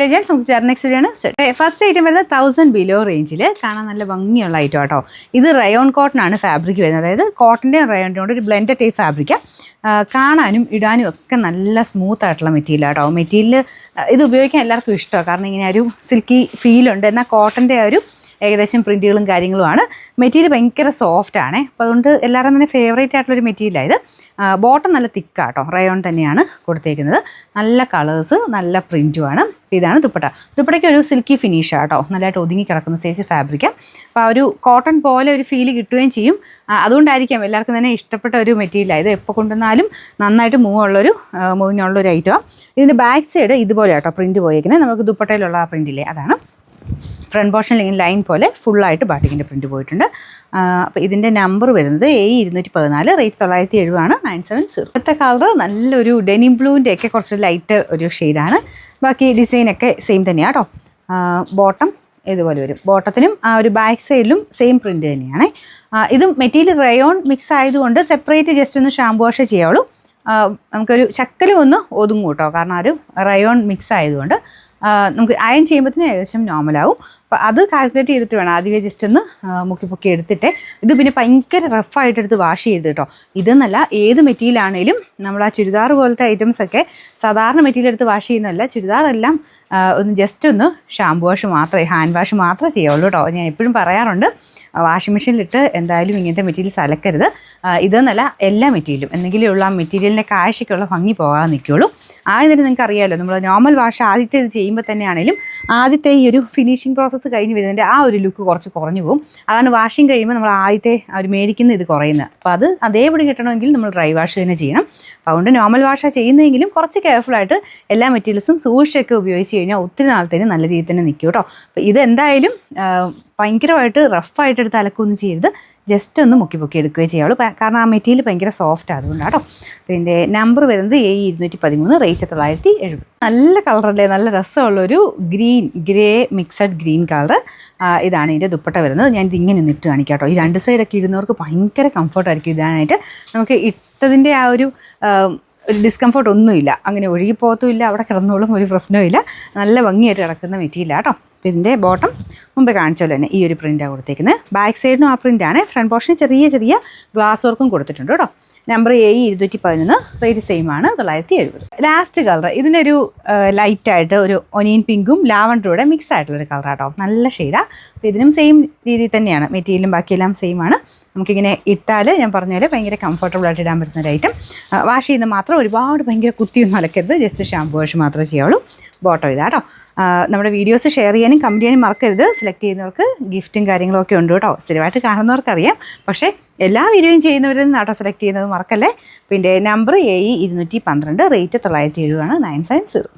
Legends നമുക്ക് next video ആണ്. First item വരുന്നത് 1000 ബിലോ റേഞ്ചിൽ കാണാൻ നല്ല ഭംഗിയുള്ള ഐറ്റം കേട്ടോ. ഇത് റയോൺ കോട്ടൺ ആണ് ഫാബ്രിക് വരുന്നത്. അതായത് കോട്ടൻ്റെയും റയോണിൻ്റെയും കൂടെ ഒരു ബ്ലെൻഡ് ടൈപ്പ് ഫാബ്രിക്കാണ്. കാണാനും ഇടാനും ഒക്കെ നല്ല സ്മൂത്ത് ആയിട്ടുള്ള മെറ്റീരിയൽ കേട്ടോ. മെറ്റീരിയൽ ഇത് ഉപയോഗിക്കാൻ എല്ലാവർക്കും ഇഷ്ടമാണ്. കാരണം ഇങ്ങനെ ഒരു സിൽക്കി ഫീലുണ്ട്. എന്നാൽ കോട്ടൻ്റെ ഒരു ഏകദേശം പ്രിൻറ്റുകളും കാര്യങ്ങളുമാണ്. മെറ്റീരിയൽ ഭയങ്കര സോഫ്റ്റ് ആണ്. അപ്പോൾ അതുകൊണ്ട് എല്ലാവരും തന്നെ ഫേവറേറ്റ് ആയിട്ടുള്ളൊരു മെറ്റീരിയലാണ് ഇത്. ബോട്ടം നല്ല തിക്കാട്ടോ, റയോൺ തന്നെയാണ് കൊടുത്തേക്കുന്നത്. നല്ല കളേഴ്സ്, നല്ല പ്രിൻറ്റുമാണ്. ഇതാണ് ദുപ്പട്ട. ദുപ്പട്ടയ്ക്ക് ഒരു സിൽക്കി ഫിനിഷാണ് കേട്ടോ. നല്ലതായിട്ട് ഒതുങ്ങി കിടക്കുന്ന സൈസ് ഫാബ്രിക്കാണ്. അപ്പോൾ ആ ഒരു കോട്ടൺ പോലെ ഒരു ഫീല് കിട്ടുകയും ചെയ്യും. അതുകൊണ്ടായിരിക്കാം എല്ലാവർക്കും തന്നെ ഇഷ്ടപ്പെട്ട ഒരു മെറ്റീരിയലാണ് ഇത്. എപ്പോൾ കൊണ്ടുവന്നാലും നന്നായിട്ട് മൂവിങ് ഉള്ളൊരു ഐറ്റമാണ്. ഇതിൻ്റെ ബാക്ക് സൈഡ് ഇതുപോലെ കേട്ടോ പ്രിൻറ്റ് പോയേക്കുന്നത്. നമുക്ക് ദുപ്പട്ടയിലുള്ള ആ പ്രിൻറ്റില്ലേ അതാണ്. ഫ്രണ്ട് പോർഷനിൽ ഇങ്ങനെ ലൈൻ പോലെ ഫുള്ളായിട്ട് ബാട്ടിക്കിൻ്റെ പ്രിൻറ്റ് പോയിട്ടുണ്ട്. അപ്പോൾ ഇതിൻ്റെ നമ്പർ വരുന്നത് A214, റേറ്റ് 970 970. ഇപ്പോഴത്തെ കളർ നല്ലൊരു ഡെനിം ബ്ലൂവിൻ്റെ ഒക്കെ കുറച്ച് ലൈറ്റ് ഒരു ഷെയ്ഡാണ്. ബാക്കി ഡിസൈനൊക്കെ സെയിം തന്നെയാണ് കേട്ടോ. ബോട്ടം ഇതുപോലെ വരും. ബോട്ടത്തിനും ആ ഒരു ബാക്ക് സൈഡിലും സെയിം പ്രിൻറ്റ് തന്നെയാണ്. ഇതും മെറ്റീരിയൽ റയോൺ മിക്സ് ആയതുകൊണ്ട് സെപ്പറേറ്റ് ജസ്റ്റ് ഒന്ന് ഷാമ്പു വാഷ് ചെയ്യാവുള്ളൂ. നമുക്കൊരു ചക്കലും ഒന്ന് ഒതുങ്ങും കേട്ടോ. കാരണം ആ ഒരു റയോൺ മിക്സ് ആയതുകൊണ്ട് നമുക്ക് അയൺ ചെയ്യുമ്പോഴത്തേനും ഏകദേശം നോർമലാവും. അപ്പോൾ അത് കാൽക്കുലേറ്റ് ചെയ്തിട്ട് വേണം ആദ്യമേ ജസ്റ്റ് ഒന്ന് മുക്കി എടുത്തിട്ട്. ഇത് പിന്നെ ഭയങ്കര റഫായിട്ടെടുത്ത് വാഷ് ചെയ്ത് കേട്ടോ. ഇതെന്നല്ല, ഏത് മെറ്റീരിയൽ ആണെങ്കിലും നമ്മൾ ആ ചുരിദാർ പോലത്തെ ഐറ്റംസൊക്കെ സാധാരണ മെറ്റീരിയൽ എടുത്ത് വാഷ് ചെയ്യുന്നതല്ല. ചുരിദാറെല്ലാം ഒന്ന് ജസ്റ്റ് ഒന്ന് ഷാമ്പു വാഷ് മാത്രമേ, ഹാൻഡ് വാഷ് മാത്രമേ ചെയ്യാവുള്ളൂ കേട്ടോ. ഞാൻ എപ്പോഴും പറയാറുണ്ട്, വാഷിംഗ് മെഷീനിലിട്ട് എന്തായാലും ഇങ്ങനത്തെ മെറ്റീരിയൽസ് അലക്കരുത്. ഇതെന്നല്ല, എല്ലാ മെറ്റീരിയലും എന്തെങ്കിലും ഉള്ള ആ മെറ്റീരിയലിൻ്റെ കാഴ്ചയ്ക്കുള്ള ഭംഗി പോകാതെ നിൽക്കുകയുള്ളൂ. ആദ്യം നിങ്ങൾക്ക് അറിയാമല്ലോ, നമ്മൾ നോർമൽ വാഷ് ആദ്യത്തെ ഇത് ചെയ്യുമ്പോൾ തന്നെയാണെങ്കിലും ആദ്യത്തെ ഈ ഒരു ഫിനിഷിംഗ് പ്രോസസ്സ് കഴിഞ്ഞ് വരുന്നതിൻ്റെ ആ ഒരു ലുക്ക് കുറച്ച് കുറഞ്ഞു പോകും. അതാണ് വാഷിംഗ് കഴിയുമ്പോൾ നമ്മൾ ആദ്യത്തെ ആ ഒരു മേടിക്കുന്ന ഇത് കുറയുന്നത്. അപ്പോൾ അത് അതേപടി കിട്ടണമെങ്കിൽ നമ്മൾ ഡ്രൈ വാഷ് തന്നെ ചെയ്യണം. അപ്പോൾ അതുകൊണ്ട് നോർമൽ വാഷാണ് ചെയ്യുന്നതെങ്കിലും കുറച്ച് കെയർഫുള്ളായിട്ട് എല്ലാ മെറ്റീരിയൽസും സൂക്ഷിച്ചൊക്കെ ഉപയോഗിച്ച് കഴിഞ്ഞാൽ ഒത്തിരി നാളത്തേന് നല്ല രീതിയിൽ തന്നെ നിൽക്കും കേട്ടോ. അപ്പോൾ ഇതെന്തായാലും ഭയങ്കരമായിട്ട് റഫായിട്ടെടുത്ത് അലക്കൊന്നും ചെയ്യരുത്. ജസ്റ്റ് ഒന്ന് മുക്കി എടുക്കുകയും ചെയ്യുള്ളൂ. കാരണം ആ മെറ്റീരിയൽ ഭയങ്കര സോഫ്റ്റ് അതുകൊണ്ടാട്ടോ. പിന്നെ നമ്പർ വരുന്നത് A213, റേറ്റ് 970. നല്ല കളറല്ലേ, നല്ല രസമുള്ളൊരു ഗ്രേ മിക്സഡ് ഗ്രീൻ കളർ. ഇതാണ് ഇതിൻ്റെ ദുപ്പട്ട വരുന്നത്. ഞാനിത് ഇങ്ങനെ ഒന്ന് ഇട്ട് കാണിക്കാം കേട്ടോ. ഈ രണ്ട് സൈഡൊക്കെ ഇടുന്നവർക്ക് ഭയങ്കര കംഫർട്ടായിരിക്കും ഇടാനായിട്ട്. നമുക്ക് ഇട്ടതിൻ്റെ ആ ഒരു ഡിസ്കംഫർട്ട് ഒന്നുമില്ല, അങ്ങനെ ഒഴുകിപ്പോകത്തുമില്ല, അവിടെ കിടന്നോളും, ഒരു പ്രശ്നവുമില്ല. നല്ല ഭംഗിയായിട്ട് കിടക്കുന്ന മെറ്റീരിയലാണ് കേട്ടോ. അപ്പോൾ ഇതിൻ്റെ ബോട്ടം മുമ്പേ കാണിച്ചല്ലോ തന്നെ ഈ ഒരു പ്രിൻ്റാണ് കൊടുത്തേക്കുന്നത്. ബാക്ക് സൈഡിനും ആ പ്രിൻ്റാണ്. ഫ്രണ്ട് പോർഷന് ചെറിയ ഗ്ലാസ് വർക്കും കൊടുത്തിട്ടുണ്ട് കേട്ടോ. നമ്പർ A211, റേറ്റ് സെയിം ആണ് 970. ലാസ്റ്റ് കളർ ഇതിനൊരു ലൈറ്റായിട്ട് ഒരു ഒനിയൻ പിങ്കും ലാവണ്ടറുടെ മിക്സ് ആയിട്ടുള്ളൊരു കളറാട്ടോ. നല്ല ഷെയ്ഡാണ്. അപ്പോൾ ഇതിനും സെയിം രീതിയിൽ തന്നെയാണ്. മെറ്റീരിയലും ബാക്കിയെല്ലാം സെയിം ആണ്. നമുക്കിങ്ങനെ ഇട്ടാൽ ഞാൻ പറഞ്ഞ പോലെ ഭയങ്കര കംഫർട്ടബിളായിട്ട് ഇടാൻ പറ്റുന്ന ഒരു ഐറ്റം. വാഷ് ചെയ്യുന്നത് മാത്രം ഒരുപാട് ഭയങ്കര കുത്തിയൊന്നും അലക്കരുത്. ജസ്റ്റ് ഷാമ്പു വാഷ് മാത്രമേ ചെയ്യാവുള്ളൂ. ബോട്ടം ഇതാട്ടോ. നമ്മുടെ വീഡിയോസ് ഷെയർ ചെയ്യാനും കമൻറ്റ് ചെയ്യാനും മറക്കരുത്. സെലക്ട് ചെയ്യുന്നവർക്ക് ഗിഫ്റ്റും കാര്യങ്ങളൊക്കെ ഉണ്ട് കേട്ടോ. സ്ഥിരമായിട്ട് കാണുന്നവർക്കറിയാം. പക്ഷേ എല്ലാ വീഡിയോയും ചെയ്യുന്നവരിൽ നിന്ന് കേട്ടോ സെലക്ട് ചെയ്യുന്നത് മറക്കല്ലേ. പിന്നെ നമ്പർ A212, റേറ്റ് 970 970.